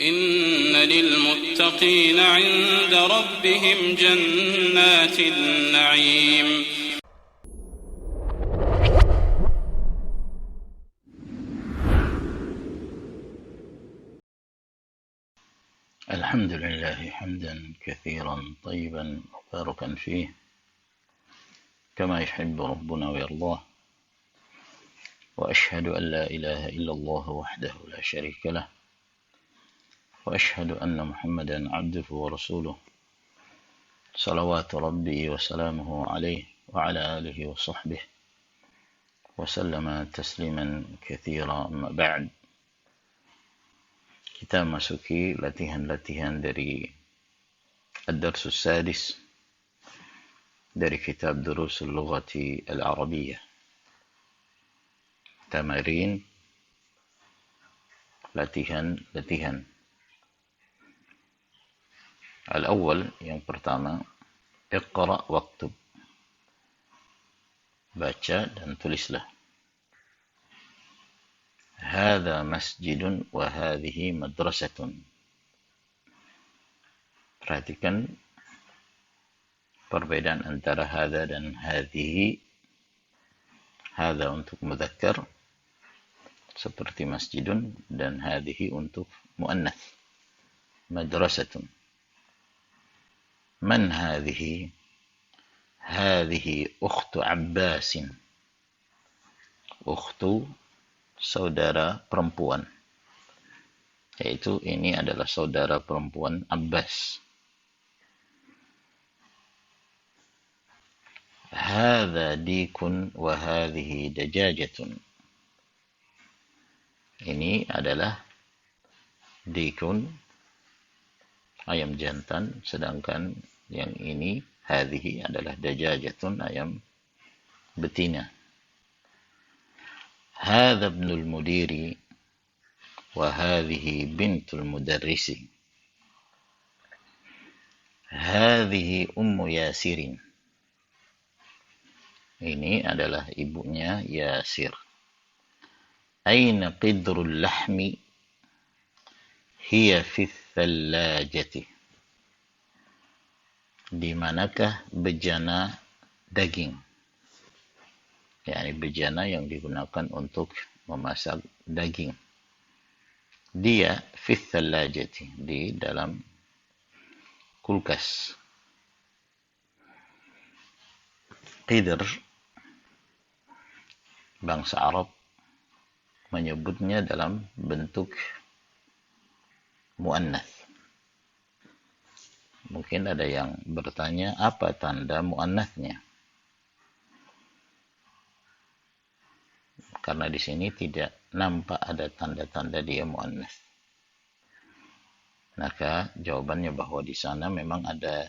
إن للمتقين عند ربهم جنات النعيم. الحمد لله حمدا كثيرا طيبا مباركا فيه كما يحب ربنا ويرضاه، وأشهد أن لا إله إلا الله وحده لا شريك له، وأشهد أن محمدا عبده ورسوله صلوات ربي وسلامه عليه وعلى آله وصحبه وسلم تسليما كثيرا. أما بعد, kita masuki latihan-latihan dari Ad-Darsus Sadis dari kitab Durusul Lughati Al-Arabiyyah. Tamarin, latihan. Al-awwal, yang pertama, Iqra waktub, baca dan tulislah. Hadha masjidun wa hadhihi madrasatun. Perhatikan perbedaan antara hadha dan hadhihi. Hadha untuk mudzakkar seperti masjidun, dan hadhihi untuk muannats madrasatun. Man hadhihi? Hadhihi ukhtu Abbasin. Ukhtu, saudara perempuan, yaitu ini adalah saudara perempuan Abbas. Hadha dikun wa hadhihi dajajatun. Ini adalah dikun, ayam jantan, sedangkan yang ini hadhihi adalah dajajatun, ayam betina. Hadha ibnul mudiri wa hadhihi bintul mudarrisi. Hadhihi ummu Yasirin. Ini adalah ibunya Yasir. Aina qidrul lahmi? Hiya fi thallajati. Di manakah bejana daging? yakni bejana yang digunakan untuk memasak daging. Dia fi thallajati, di dalam kulkas. Qidr, bangsa Arab menyebutnya dalam bentuk muannats. Mungkin ada yang bertanya, apa tanda muannatsnya? Karena di sini tidak nampak ada tanda-tanda dia muannats. Maka jawabannya bahwa di sana memang ada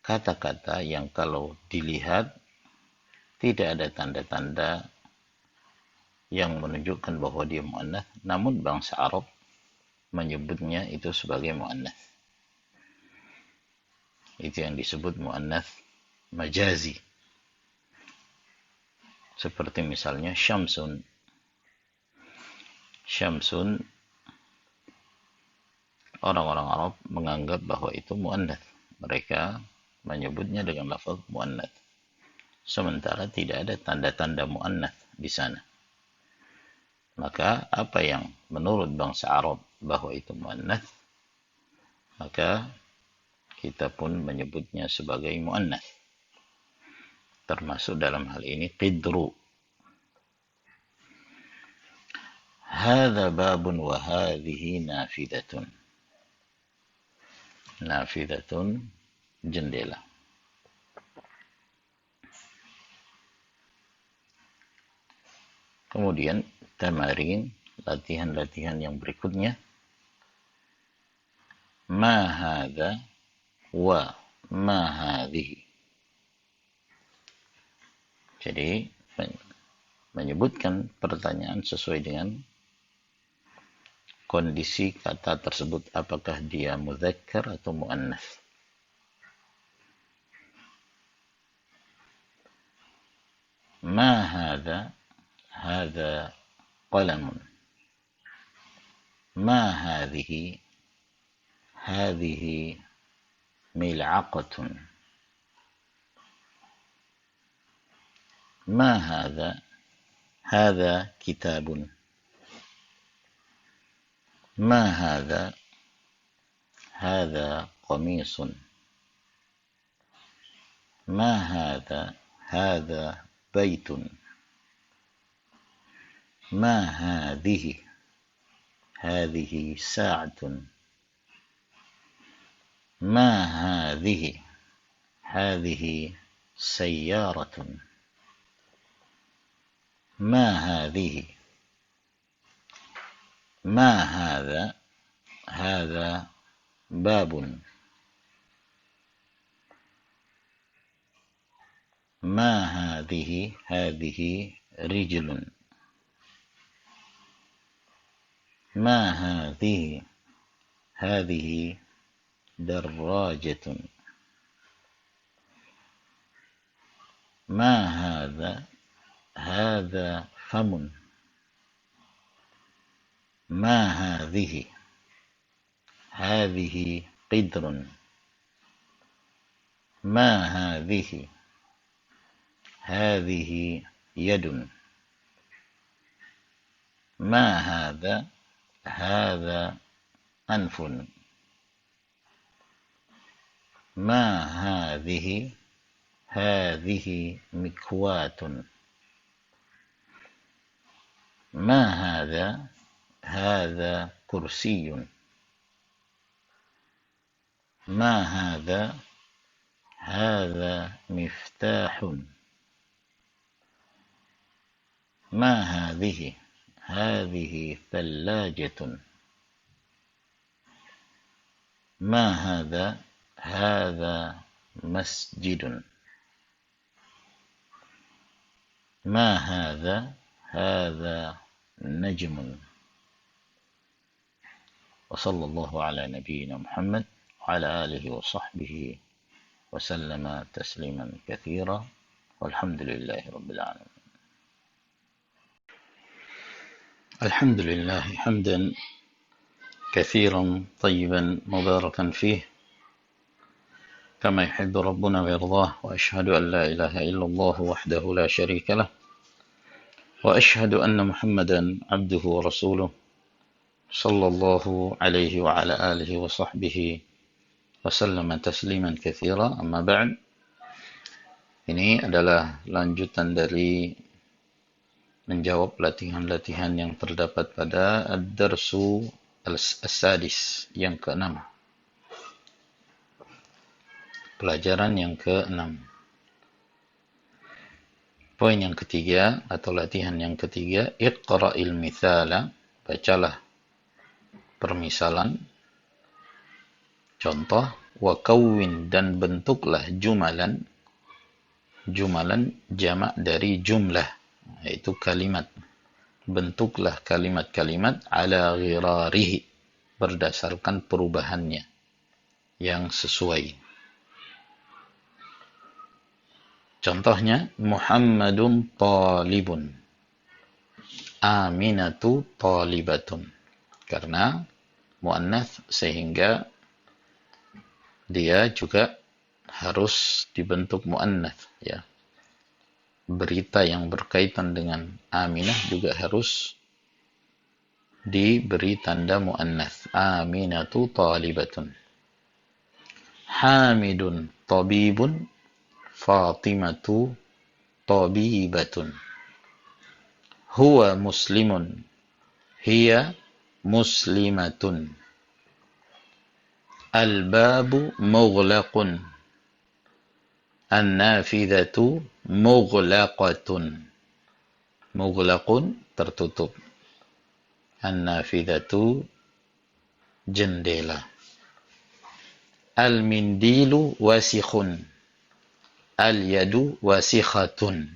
kata-kata yang kalau dilihat tidak ada tanda-tanda yang menunjukkan bahwa dia muannats, namun bangsa Arab menyebutnya itu sebagai muannats. Itu yang disebut muannats majazi. Seperti misalnya syamsun. Syamsun, orang-orang Arab menganggap bahwa itu muannats. Mereka menyebutnya dengan lafaz muannats. Sementara tidak ada tanda-tanda muannats di sana. Maka apa yang menurut bangsa Arab bahwa itu muannats, maka kita pun menyebutnya sebagai muannats. Termasuk dalam hal ini qidru. Hadza babun wa hadhihi nafidatun. Nafidatun, jendela. Kemudian tamarin, latihan-latihan yang berikutnya. Ma hadza wa ma hadhihi. Jadi menyebutkan pertanyaan sesuai dengan kondisi kata tersebut, apakah dia mudzakkar atau muannats. Ma hadza, hadza qalamun. ما هذه؟ هذه ملعقة. ما هذا؟ هذا كتاب. ما هذا؟ هذا قميص. ما هذا؟ هذا بيت. ما هذه؟ هذه ساعة. ما هذه؟ هذه سيارة. ما هذه؟ ما هذا؟ هذا باب. ما هذه؟ هذه رجل. ما هذه؟ هذه دراجة. ما هذا؟ هذا فم. ما هذه؟ هذه قدر. ما هذه؟ هذه يد. ما هذا؟ هذا أنف. ما هذه؟ هذه مكواة. ما هذا؟ هذا كرسي. ما هذا؟ هذا مفتاح. ما هذه؟ هذه ثلاجة. ما هذا؟ هذا مسجد. ما هذا؟ هذا نجم. وصلى الله على نبينا محمد وعلى آله وصحبه وسلم تسليما كثيرا والحمد لله رب العالمين. الحمد لله حمدا كثيرا طيبا مباركا فيه كما يحب ربنا ويرضاه، وأشهد أن لا إله إلا الله وحده لا شريك له، وأشهد أن محمدا عبده ورسوله صلى الله عليه وعلى آله وصحبه وسلم تسليما كثيرا. Amma ba'd. Ini adalah lanjutan dari menjawab latihan-latihan yang terdapat pada ad-darsu as-sadis, yang ke-6. Pelajaran yang ke-6. Poin yang ketiga atau latihan yang ketiga, iqra'il mithala, bacalah permisalan, contoh, wa kawwin, dan bentuklah jumalan. Jumalan jamak dari jumlah, yaitu kalimat. Bentuklah kalimat-kalimat ala ghirarihi, berdasarkan perubahannya yang sesuai. Contohnya, Muhammadun talibun, Aminatu talibatun. Karena muannats sehingga dia juga harus dibentuk muannats, ya. Berita yang berkaitan dengan Aminah juga harus diberi tanda muannats. Aminatu talibatun. Hamidun tabibun, Fatimatu tabibatun. Huwa muslimun, hiya muslimatun. Al-babu mughlaqun, an-nafidhatu mughlaqatun. Mughlaqun, tertutup. An-nafidhatu, jendela. Al-mindilu wasikhun, al-yadu wasikhatun.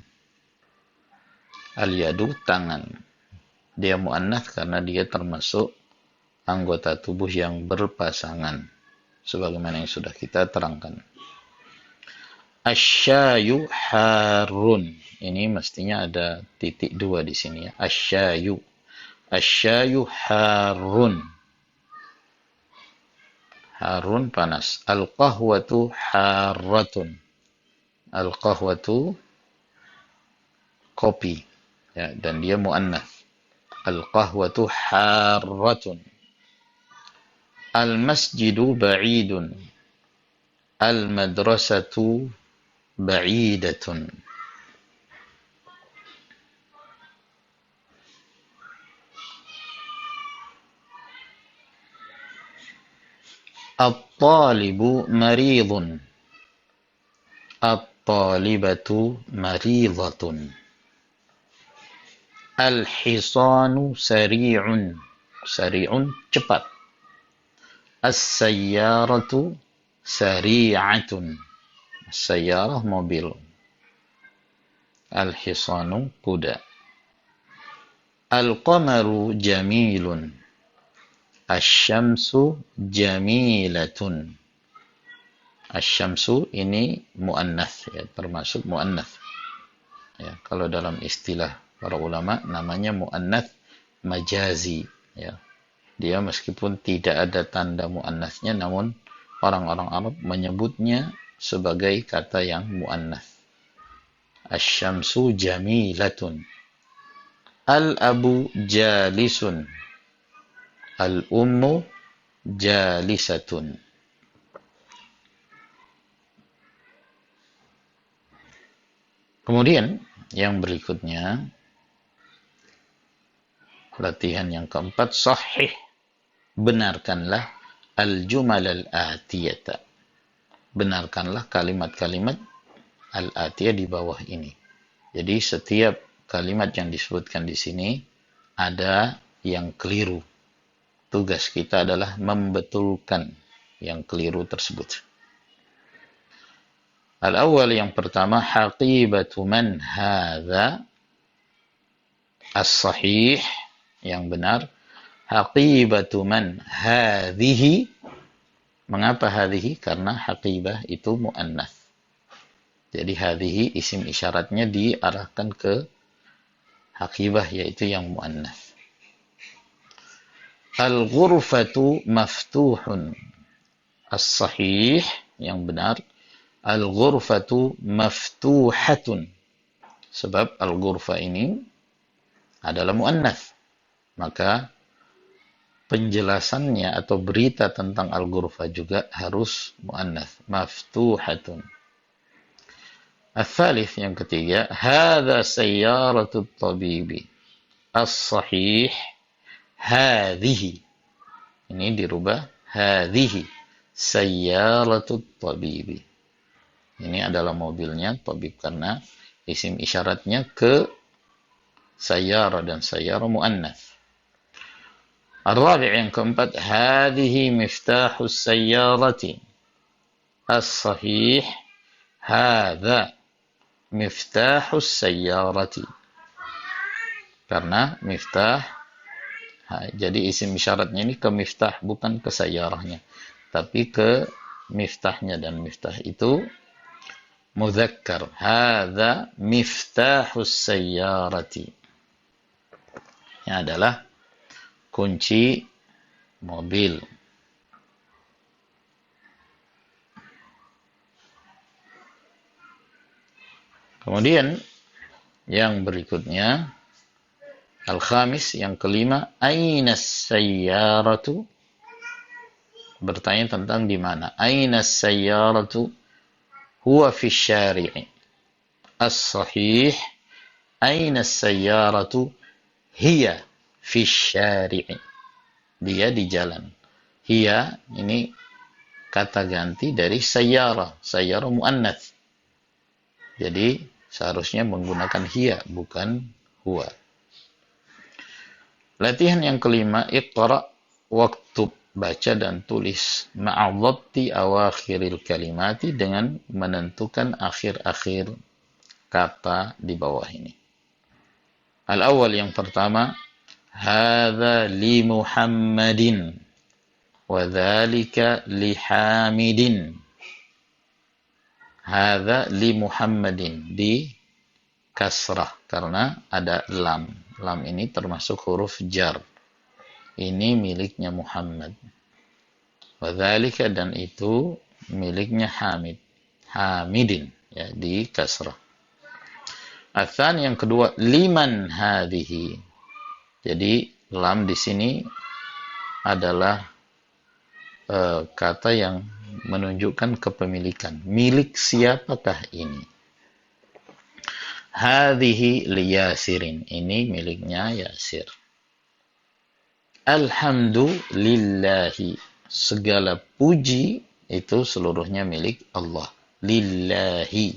Al-yadu, tangan. Dia muannats karena dia termasuk anggota tubuh yang berpasangan, sebagaimana yang sudah kita terangkan. Asyayu harun. Ini mestinya ada titik 2 di sini, ya. Asyayu. Asyayu harun. Harun panas. Al-qahwatu harratun. Al-qahwatu kopi. Ya, dan dia muannats. Al-qahwatu harratun. Al-masjidu ba'idun. Al-madrasatu ba'idatun. At-talibu maridun. At-talibatu maridatun. Al-hisanu sari'un. Sari'un cepat. As-sayyaratu sari'atun. As-sayyarah mobil. Al-hisanu kuda. Al-qamaru jamilun. Asy-syamsu jamilatun. Asy-syamsu ini muannats, ya, termasuk muannats. Ya, kalau dalam istilah para ulama namanya muannats majazi, ya. Dia meskipun tidak ada tanda muannatsnya, namun orang-orang Arab menyebutnya sebagai kata yang muannats. Asy-syamsu jamilatun. Al-abu jalisun. Al-ummu jalisatun. Kemudian yang berikutnya, latihan yang keempat, sahih, benarkanlah al-jumal al-atiyata. Benarkanlah kalimat-kalimat al-atiyah di bawah ini. Jadi setiap kalimat yang disebutkan di sini ada yang keliru. Tugas kita adalah membetulkan yang keliru tersebut. Al-awwal, yang pertama, haqibatu man hadza. As-sahih, yang benar, haqibatu man hadhihi. Mengapa hadhihi? Karena haqibah itu muannats. Jadi hadhihi isim isyaratnya diarahkan ke haqibah, yaitu yang muannats. Al-ghurfatu maftuhun. As-sahih, yang benar, al-ghurfatu maftuhatun. Sebab al-ghurfa ini adalah muannats. Maka penjelasannya atau berita tentang al-ghurfa juga harus muannats, maftuhatun. Al-thalith, yang ketiga, hadza sayyaratu tabibi. As-sahih hadhihi. Ini dirubah hadhihi sayyaratu tabibi. Ini adalah mobilnya tabib karena isim isyaratnya ke sayyara, dan sayyara muannats. Ar-rabi', yang keempat, hadhihi miftahus sayyarati. As-sahih hadza miftahus sayyarati. Karena miftah, jadi isim isyaratnya ini ke miftah, bukan ke sayyarahnya, tapi ke miftahnya, dan miftah itu mudzakkar. Hadza miftahus sayyarati. Ini adalah kunci mobil. Kemudian yang berikutnya, al-khamis, yang kelima, aina sayyaratu. Bertanya tentang di mana. Aina sayyaratu? Huwa fi syari'i. As-sahih, aina sayyaratu? Hiya fi syari'i. Dia di jalan. Hiya ini kata ganti dari sayyara. Sayyara muannats. Jadi seharusnya menggunakan hiya, bukan huwa. Latihan yang kelima, iqra waktub. Baca dan tulis. Ma'adhabti awakhiril kalimati, dengan menentukan akhir-akhir kata di bawah ini. Al-awwal, yang pertama, hadza li Muhammadin wa dzalika li Hamidin. Hadza li Muhammadin, di kasrah karena ada lam. Lam ini termasuk huruf jar. Ini miliknya Muhammad. Wadzalika, dan itu miliknya Hamid. Hamidin, ya, di kasrah. Atsan, yang kedua, liman hadhihi. Jadi lam di sini adalah kata yang menunjukkan kepemilikan. Milik siapakah ini? Hadhihi liyasirin. Ini miliknya Yasir. Alhamdulillahi. Segala puji itu seluruhnya milik Allah. Lillahi.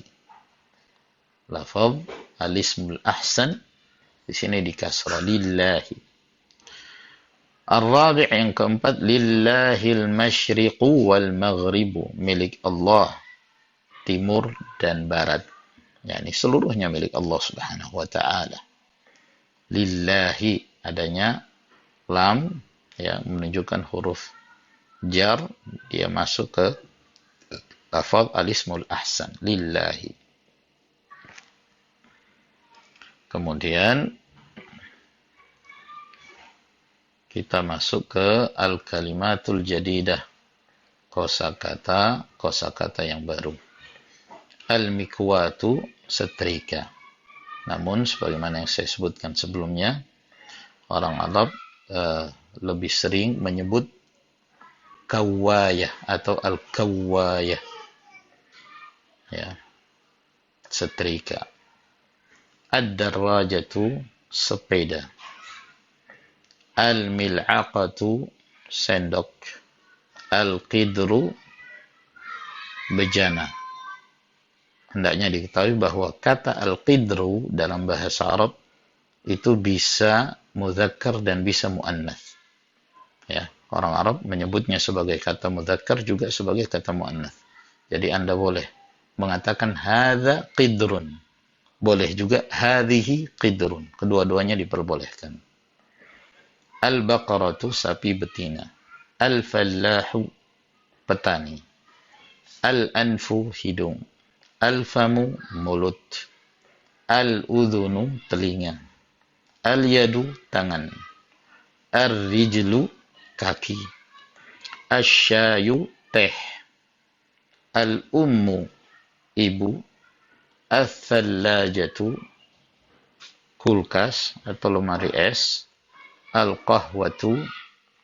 Lafaz al-ismul ahsan di sini di kasrah, lillahi. Ar-rabi', yang keempat, lillahil masyriqu wal maghribu. Milik Allah timur dan barat. Yani seluruhnya milik Allah Subhanahu wa taala. Lillahi, adanya lam yang menunjukkan huruf jar, dia masuk ke lafaz al-ismul ahsan, lillahi. Kemudian kita masuk ke al-kalimatul jadidah, kosakata yang baru. Al-mikwatu, setrika. Namun sebagaimana yang saya sebutkan sebelumnya, orang Arab lebih sering menyebut kawayah atau al-kawayah, ya, setrika. Ad-darrajatu, sepeda. Al-mil'aqatu, sendok. Al-qidru, bejana. Hendaknya diketahui bahwa kata al-qidru dalam bahasa Arab itu bisa mudzakkar dan bisa muannats. Ya, orang Arab menyebutnya sebagai kata mudzakkar juga sebagai kata muannats. Jadi Anda boleh mengatakan hadza qidrun. Boleh juga hadhihi qidrun. Kedua-duanya diperbolehkan. Al-baqaratu, sapi betina. Al-fallahu, petani. Al-anfu, hidung. Al-famu, mulut. Al-udhunu, telinga. Al-yadu, tangan. Ar-rijlu, kaki. Asyayu, teh. Al-ummu, ibu. Al-thallajatu, kulkas atau lemari es. Al-qahwatu,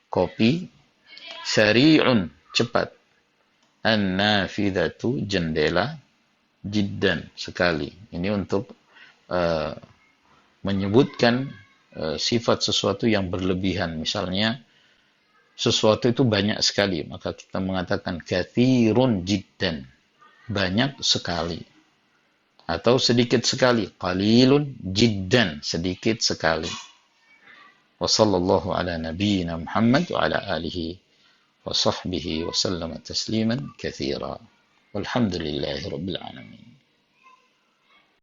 kopi. Sari'un, cepat. An-nafidhatu, jendela. Jiddan, sekali. Ini untuk menyebutkan sifat sesuatu yang berlebihan. Misalnya, sesuatu itu banyak sekali, maka kita mengatakan kathirun jiddan, banyak sekali. Atau sedikit sekali, qalilun jiddan, sedikit sekali. Wa sallallahu ala nabiyyina Muhammad wa ala alihi wa sahbihi wa sallama tasliman katsira. Walhamdulillahi rabbil alamin.